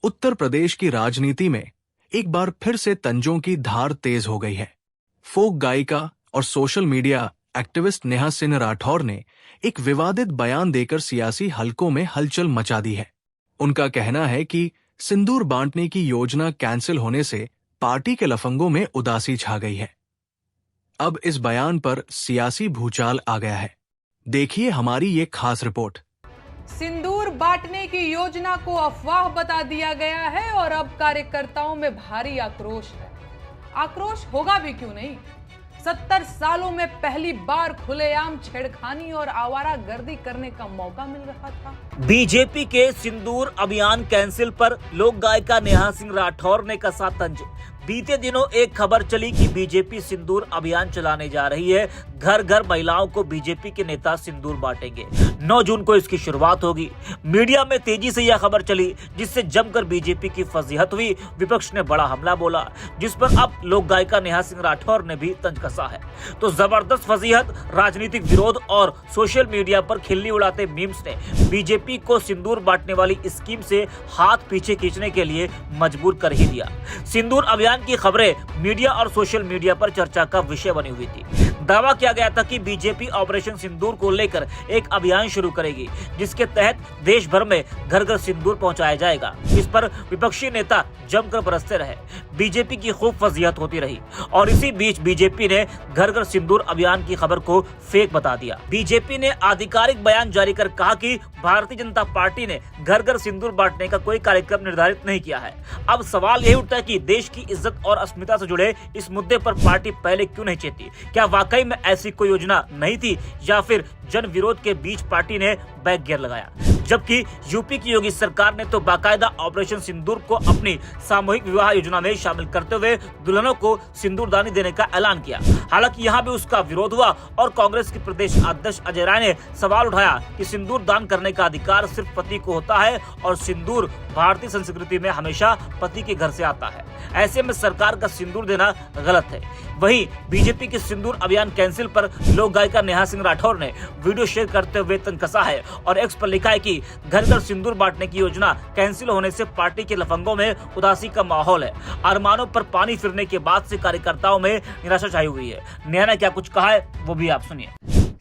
उत्तर प्रदेश की राजनीति में एक बार फिर से तंजों की धार तेज हो गई है। फोक गायिका और social media activist Neha Singh Rathore ने एक विवादित बयान देकर सियासी हलकों में हलचल मचा दी है। उनका कहना है कि सिंदूर बांटने की योजना कैंसिल होने से पार्टी के लफंगों में उदासी छा गई है। अब इस बयान पर सियासी भूचाल आ गया है। देखिए हमारी ये खास रिपोर्ट। सिंदूर बांटने की योजना को अफवाह बता दिया गया है और अब कार्यकर्ताओं में भारी आक्रोश है। आक्रोश होगा भी क्यों नहीं। 70 सालों में पहली बार खुलेआम छेड़खानी और आवारागर्दी करने का मौका मिल रहा था। बीजेपी के सिंदूर अभियान कैंसिल पर लोक गायिका नेहा सिंह राठौर ने कसा तंज। बीते दिनों एक खबर चली कि बीजेपी सिंदूर अभियान चलाने जा रही है। घर घर महिलाओं को बीजेपी के नेता सिंदूर बांटेंगे। 9 जून को इसकी शुरुआत होगी। मीडिया में तेजी से यह खबर चली, जिससे जमकर बीजेपी की फजीहत हुई। विपक्ष ने बड़ा हमला बोला, जिस पर अब लोक गायिका नेहा सिंह राठौर ने भी तंज कसा है। तो जबरदस्त फजीहत, राजनीतिक विरोध और सोशल मीडिया पर खिल्ली उड़ाते मीम्स ने बीजेपी को सिंदूर बांटने वाली स्कीम से हाथ पीछे खींचने के लिए मजबूर कर ही दिया। सिंदूर अभियान की खबरें मीडिया और सोशल मीडिया पर चर्चा का विषय बनी हुई थी। दावा किया गया था कि बीजेपी ऑपरेशन सिंदूर को लेकर एक अभियान शुरू करेगी, जिसके तहत देश भर में घर घर सिंदूर पहुंचाया जाएगा। इस पर विपक्षी नेता जमकर बरसते रहे। बीजेपी की खूब फजीहत होती रही और इसी बीच बीजेपी ने घर घर सिंदूर अभियान की खबर को फेक बता दिया। बीजेपी ने आधिकारिक बयान जारी कर कहा कि भारतीय जनता पार्टी ने घर घर सिंदूर बांटने का कोई कार्यक्रम निर्धारित नहीं किया है। अब सवाल यही उठता है कि देश की इज्जत और अस्मिता से जुड़े इस मुद्दे पर पार्टी पहले क्यों नहीं चेती? क्या वाकई में ऐसी कोई योजना नहीं थी, या फिर जन विरोध के बीच पार्टी ने बैक गियर लगाया? जबकि यूपी की योगी सरकार ने तो बाकायदा ऑपरेशन सिंदूर को अपनी सामूहिक विवाह योजना में शामिल करते हुए दुल्हनों को सिंदूरदानी देने का ऐलान किया। हालांकि यहाँ भी उसका विरोध हुआ और कांग्रेस के प्रदेश अध्यक्ष अजय राय ने सवाल उठाया कि सिंदूर दान करने का अधिकार सिर्फ पति को होता है और सिंदूर भारतीय संस्कृति में हमेशा पति के घर से आता है। ऐसे में सरकार का सिंदूर देना गलत है। वहीं बीजेपी के सिंदूर अभियान कैंसिल पर लोक गायिका नेहा सिंह राठौर ने वीडियो शेयर करते हुए तंज कसा है और एक्स पर लिखा है कि घर घर सिंदूर बांटने की योजना कैंसिल होने से पार्टी के लफंगों में उदासी का माहौल है। अरमानों पर पानी फिरने के बाद से कार्यकर्ताओं में निराशा छाई हुई है। नेहा ने क्या कुछ कहा है वो भी आप सुनिए।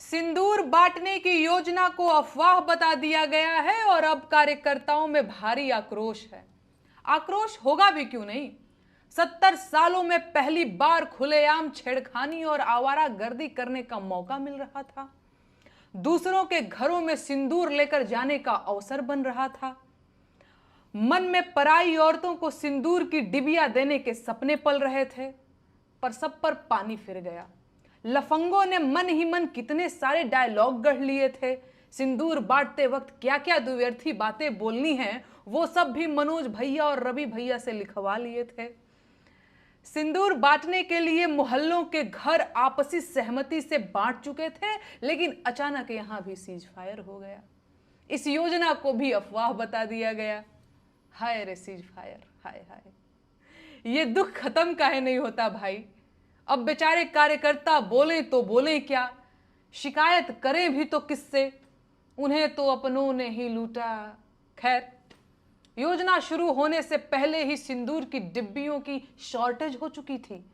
सिंदूर बांटने की योजना को अफवाह बता दिया गया है और अब कार्यकर्ताओं में भारी आक्रोश है। आक्रोश होगा भी क्यों नहीं। 70 सालों में पहली बार खुलेआम छेड़खानी और आवारागर्दी करने का मौका मिल रहा था। दूसरों के घरों में सिंदूर लेकर जाने का अवसर बन रहा था। मन में पराई औरतों को सिंदूर की डिबिया देने के सपने पल रहे थे, पर सब पर पानी फिर गया। लफंगों ने मन ही मन कितने सारे डायलॉग गढ़ लिए थे। सिंदूर बांटते वक्त क्या क्या दुव्यर्थी बातें बोलनी हैं, वो सब भी मनोज भैया और रवि भैया से लिखवा लिए थे। सिंदूर बांटने के लिए मोहल्लों के घर आपसी सहमति से बांट चुके थे, लेकिन अचानक यहां भी सीज फायर हो गया। इस योजना को भी अफवाह बता दिया गया। हाय रे सीज फायर, हाय हाय। ये दुख खत्म काहे नहीं होता भाई। अब बेचारे कार्यकर्ता बोले तो बोले क्या, शिकायत करें भी तो किससे? उन्हें तो अपनों ने ही लूटा। खैर, योजना शुरू होने से पहले ही सिंदूर की डिब्बियों की शॉर्टेज हो चुकी थी।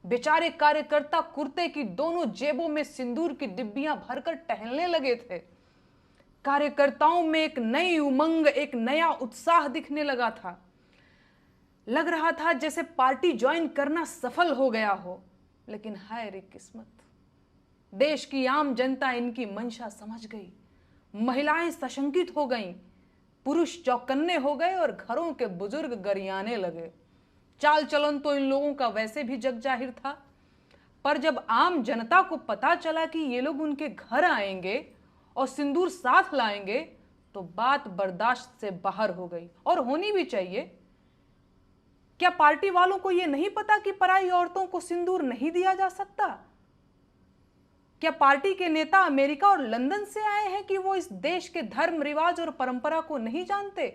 बेचारे कार्यकर्ता कुर्ते की दोनों जेबों में सिंदूर की डिब्बियां भरकर टहलने लगे थे। कार्यकर्ताओं में एक नई उमंग, एक नया उत्साह दिखने लगा था। लग रहा था जैसे पार्टी ज्वाइन करना सफल हो गया हो। लेकिन हाय रे किस्मत, देश की आम जनता इनकी मंशा समझ गई। महिलाएं सशंकित हो गईं, पुरुष चौकन्ने हो गए और घरों के बुजुर्ग गरियाने लगे। चाल चलन तो इन लोगों का वैसे भी जग जाहिर था, पर जब आम जनता को पता चला कि ये लोग उनके घर आएंगे और सिंदूर साथ लाएंगे, तो बात बर्दाश्त से बाहर हो गई। और होनी भी चाहिए। क्या पार्टी वालों को यह नहीं पता कि पराई औरतों को सिंदूर नहीं दिया जा सकता? क्या पार्टी के नेता अमेरिका और लंदन से आए हैं कि वो इस देश के धर्म, रिवाज और परंपरा को नहीं जानते?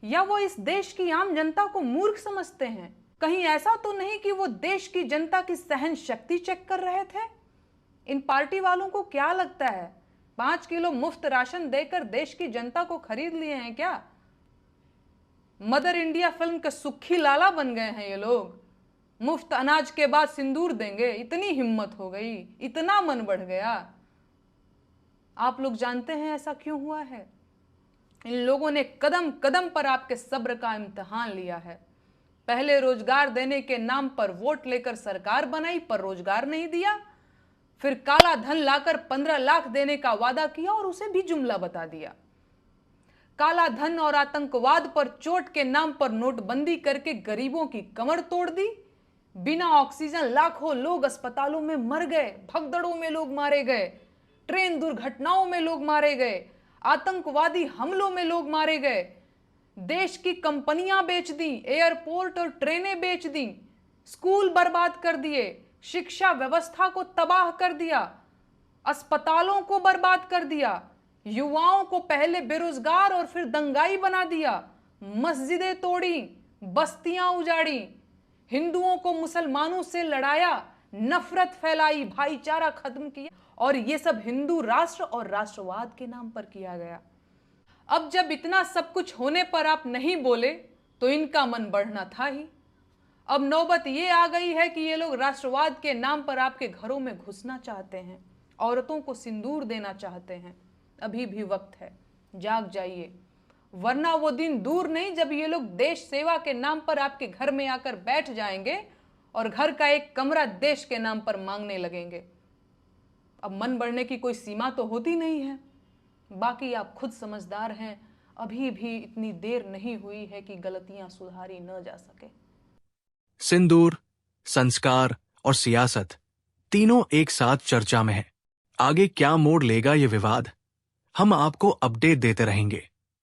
या वो इस देश की आम जनता को मूर्ख समझते हैं? कहीं ऐसा तो नहीं कि वो देश की जनता की सहन शक्ति चेक कर रहे थे? इन पार्टी वालों को क्या लगता है 5 किलो मुफ्त राशन देकर देश की जनता को खरीद लिए हैं क्या? मदर इंडिया फिल्म के सुखी लाला बन गए हैं ये लोग। मुफ्त अनाज के बाद सिंदूर देंगे, इतनी हिम्मत हो गई, इतना मन बढ़ गया। आप लोग जानते हैं ऐसा क्यों हुआ है? इन लोगों ने कदम कदम पर आपके सब्र का इम्तिहान लिया है। पहले रोजगार देने के नाम पर वोट लेकर सरकार बनाई, पर रोजगार नहीं दिया। फिर काला धन लाकर 15 लाख देने का वादा किया और उसे भी जुमला बता दिया। काला धन और आतंकवाद पर चोट के नाम पर नोटबंदी करके गरीबों की कमर तोड़ दी। बिना ऑक्सीजन लाखों लोग अस्पतालों में मर गए, भगदड़ों में लोग मारे गए, ट्रेन दुर्घटनाओं में लोग मारे गए, आतंकवादी हमलों में लोग मारे गए। देश की कंपनियां बेच दी, एयरपोर्ट और ट्रेनें बेच दी, स्कूल बर्बाद कर दिए, शिक्षा व्यवस्था को तबाह कर दिया, अस्पतालों को बर्बाद कर दिया, युवाओं को पहले बेरोजगार और फिर दंगाई बना दिया, मस्जिदें तोड़ी, बस्तियां उजाड़ी, हिंदुओं को मुसलमानों से लड़ाया, नफरत फैलाई, भाईचारा खत्म किया, और ये सब हिंदू राष्ट्र और राष्ट्रवाद के नाम पर किया गया। अब जब इतना सब कुछ होने पर आप नहीं बोले तो इनका मन बढ़ना था ही। अब नौबत ये आ गई है कि ये लोग राष्ट्रवाद के नाम पर आपके घरों में घुसना चाहते हैं, औरतों को सिंदूर देना चाहते हैं। अभी भी वक्त है, जाग जाइए, वरना वो दिन दूर नहीं जब ये लोग देश सेवा के नाम पर आपके घर में आकर बैठ जाएंगे और घर का एक कमरा देश के नाम पर मांगने लगेंगे। अब मन बढ़ने की कोई सीमा तो होती नहीं है। बाकी आप खुद समझदार हैं, अभी भी इतनी देर नहीं हुई है कि गलतियां सुधारी न जा सके। सिंदूर, संस्कार और सियासत तीनों एक साथ चर्चा में है। आगे क्या मोड़ लेगा ये विवाद, हम आपको अपडेट देते रहेंगे।